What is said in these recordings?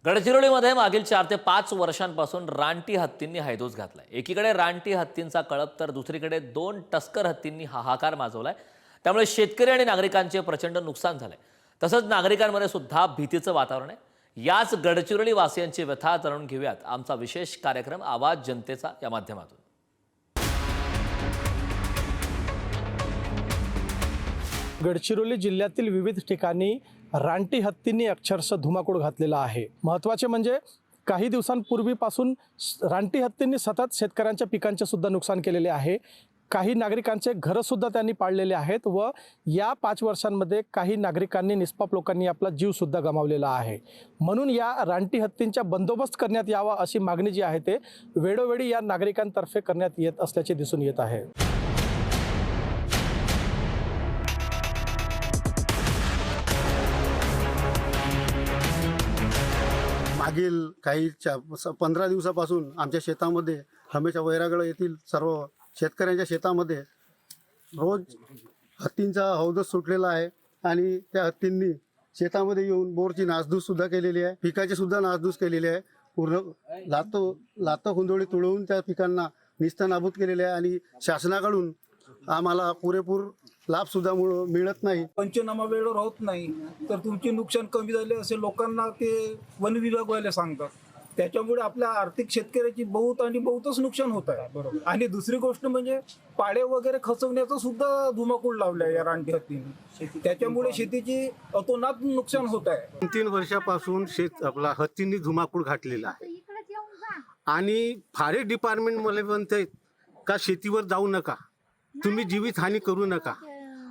गडचिरोलीमध्ये मागील 4 ते 5 वर्षांपासून रानटी हत्तींनी हैदोस घातलाय। एकीकडे रानटी हत्तींचा कळप तर दुसरीकडे 2 टस्कर हत्तींनी हाहाकार माजवलाय। त्यामुळे शेतकरी आणि नागरिकांचे प्रचंड नुकसान झालंय। तसंच नागरिकांमध्ये सुद्धा भीतीचं वातावरण आहे। याच गडचिरोली वासियांची व्यथा जाणून घेऊयात आमचा विशेष कार्यक्रम आवाज जनतेचा या माध्यमातून। गडचिरोली जिल्ह्यातील विविध ठिकाणी रानटी हत्तींनी अक्षरशः धुमाकूळ घातलेला आहे। महत्त्वाचे म्हणजे काही दिवसांपूर्वीपासून रानटी हत्तींनी सतत शेतकऱ्यांच्या पिकांचे सुद्धा नुकसान केलेले आहे। काही नागरिकांचे घरं सुद्धा त्यांनी पाडलेले आहेत व या 5 वर्षांमध्ये काही नागरिकांनी निष्पाप लोकांनी आपला जीव सुद्धा गमावलेला आहे। म्हणून या रानटी हत्तींचा बंदोबस्त करण्यात यावा अशी मागणी जी आहे ते वेळोवेळी या नागरिकांतर्फे करण्यात येत असल्याचे दिसून येत आहे। मागील काही 15 दिवसापासून आमच्या शेतामध्ये हमेशा वैरागड येथील सर्व शेतकऱ्यांच्या शेतामध्ये रोज हत्तींचा हौदच सुटलेला आहे आणि त्या हत्तींनी शेतामध्ये येऊन बोरची नासधूससुद्धा केलेली आहे, पिकाची सुद्धा नासधूस केलेली आहे। पूर्ण लातं हुंदोळी तुडवून त्या पिकांना निस्तनाबूत केलेले आहे आणि शासनाकडून आम्हाला पुरेपूर लाभ सुद्धा मिळत नाही। पंचनामा वेळेवर होत नाही तर तुमचे नुकसान कमी झाले असे लोकांना ते वन विभागवाले सांगतात। त्याच्यामुळे आपल्या आर्थिक शेतकऱ्याची बहुतच नुकसान होत आहे। बरोबर। आणि दुसरी गोष्ट म्हणजे पाडे वगैरे खचवण्याचं सुद्धा धुमाकूळ लावलंय या रानटी हत्तीने। त्याच्यामुळे शेतीची अतोनात नुकसान होत आहे। 3 वर्षापासून आपला हत्तींनी धुमाकूळ घातलेला आहे आणि फॉरेस्ट डिपार्टमेंट मला म्हणते का शेतीवर जाऊ नका, तुम्ही जीवितहानी करू नका।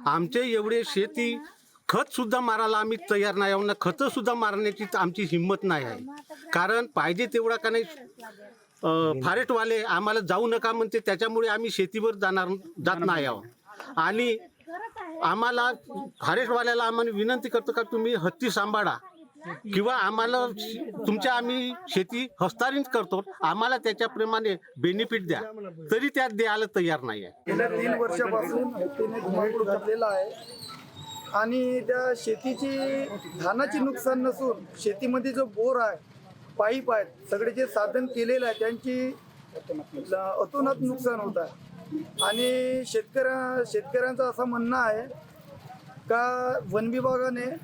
आमचे एवढे शेती खत सुद्धा मारायला आम्ही तयार नाही आहोत, खतं सुद्धा मारण्याची आमची हिंमत नाही आहे। कारण पाहिजे तेवढा का नाही फॉरेस्टवाले आम्हाला जाऊ नका म्हणते, त्याच्यामुळे आम्ही शेतीवर जात नाही आहोत। आणि आम्हाला फॉरेस्टवाल्याला आम्हाला विनंती करतो का तुम्ही हत्ती सांभाळा किंवा आम्हाला आम्ही शेती हस्तांतरित करतो, आम्हाला त्याच्याप्रमाणे बेनिफिट द्या, तरी त्यात द्यायला तयार नाही आहे। गेल्या 3 वर्षापासून हत्तीने धुमाकूळ घातलेला आहे आणि त्या शेतीची धानाची नुकसान नसून शेतीमध्ये जो बोर आहे, पाईप आहेत, सगळे जे साधन केलेलं आहे त्यांची अतोनात नुकसान होत आहे। आणि शेतकऱ्यांचं असं म्हणणं आहे का वन विभागाने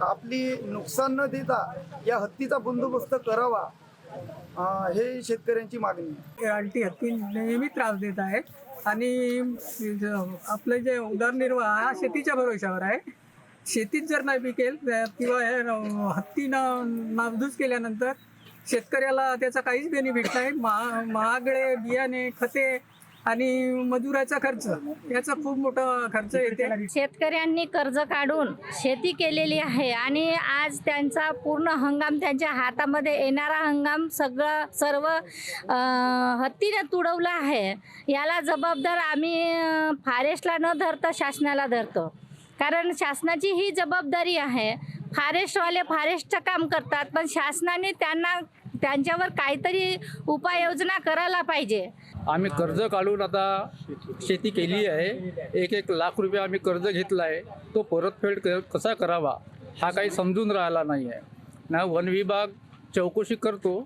आपली नुकसान न देता या हत्तीचा बंदोबस्त करावा, हे शेतकऱ्यांची मागणी आहे। रानटी हत्ती नेहमी त्रास देत आहे आणि आपलं जे उदरनिर्वाह हा शेतीच्या भरोशावर आहे। शेतीत जर नाही पिकेल किंवा हत्तीनं नासधूस केल्यानंतर शेतकऱ्याला त्याचा काहीच बेनिफिट नाही। महागडे बियाणे, खते आणि मजुराचा खर्च, याचा खूप मोठा खर्च येते। शेतकऱ्यांनी कर्ज काढून शेती केलेली आहे आणि आज त्यांचा पूर्ण हंगाम त्यांच्या हातामध्ये येणारा हंगाम सर्व हत्तीने तुडवला आहे। याला जबाबदार आम्ही फॉरेस्टला न धरता शासनाला धरतो, कारण शासनाची ही जबाबदारी आहे। फॉरेस्टवाले फॉरेस्टचं काम करतात, पण शासनाने त्यांच्यावर काहीतरी उपाययोजना करायला पाहिजे। आम्ही कर्ज काढून आता शेती केली आहे। 1 लाख रुपये आम्ही कर्ज घेतला आहे, तो परतफेड कसा करावा हा काही समजून राहिला नाही आहे ना। वन विभाग चौकशी करतो,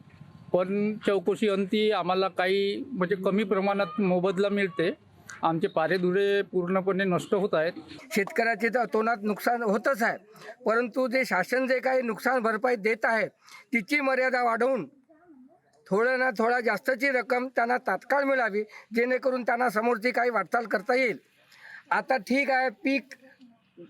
पण चौकशी अंती आम्हाला काही म्हणजे कमी प्रमाणात मोबदला मिळते। आमचे पारेदुरे पूर्णपणे नष्ट होत आहेत। शेतकऱ्याचे तर अतोनात नुकसान होतच आहे, परंतु जे शासन जे काही नुकसान भरपाई देत आहे तिची मर्यादा वाढवून थोडं ना थोडा जास्तची रक्कम त्यांना तात्काळ मिळावी, जेणेकरून त्यांना समोरची काही वाटचाल करता येईल। आता ठीक आहे, पीक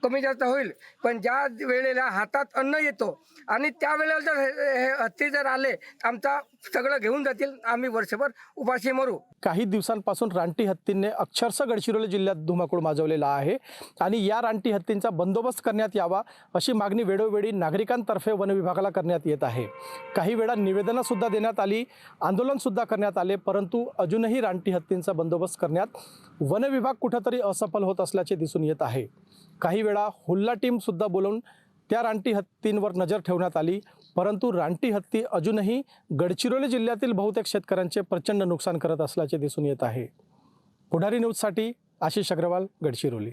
कमी जास्त होईल, पण ज्या वेळेला हातात अन्न येतो आणि त्यावेळेला जर हे हत्ती जर आले आमचा सगळं घेऊन जातील, आम्ही वर्षभर उपाशी मरू। काही दिवसांपासून रानटी हत्तींनी अक्षरशः गडचिरोली जिल्ह्यात धुमाकूळ माजवलेला आहे आणि या रानटी हत्तींचा बंदोबस्त करण्यात यावा अशी मागणी वेळोवेळी नागरिकांतर्फे वन विभागाला करण्यात येत आहे। काही वेळा निवेदनंसुद्धा देण्यात आली, आंदोलनसुद्धा करण्यात आले, परंतु अजूनही रानटी हत्तींचा बंदोबस्त करण्यात वन विभाग कुठेतरी असफल होत असल्याचे दिसून येत आहे। काही वेळा हुल्ला टीमसुद्धा बोलवून त्या रानटी हत्तींवर नजर ठेवण्यात आली, परंतु रानटी हत्ती अजूनही गडचिरोली जिल्ह्यातील बहुतेक शेतकऱ्यांचे प्रचंड नुकसान करत असल्याचे दिसून येत आहे। पुढारी न्यूजसाठी आशिष अग्रवाल, गडचिरोली।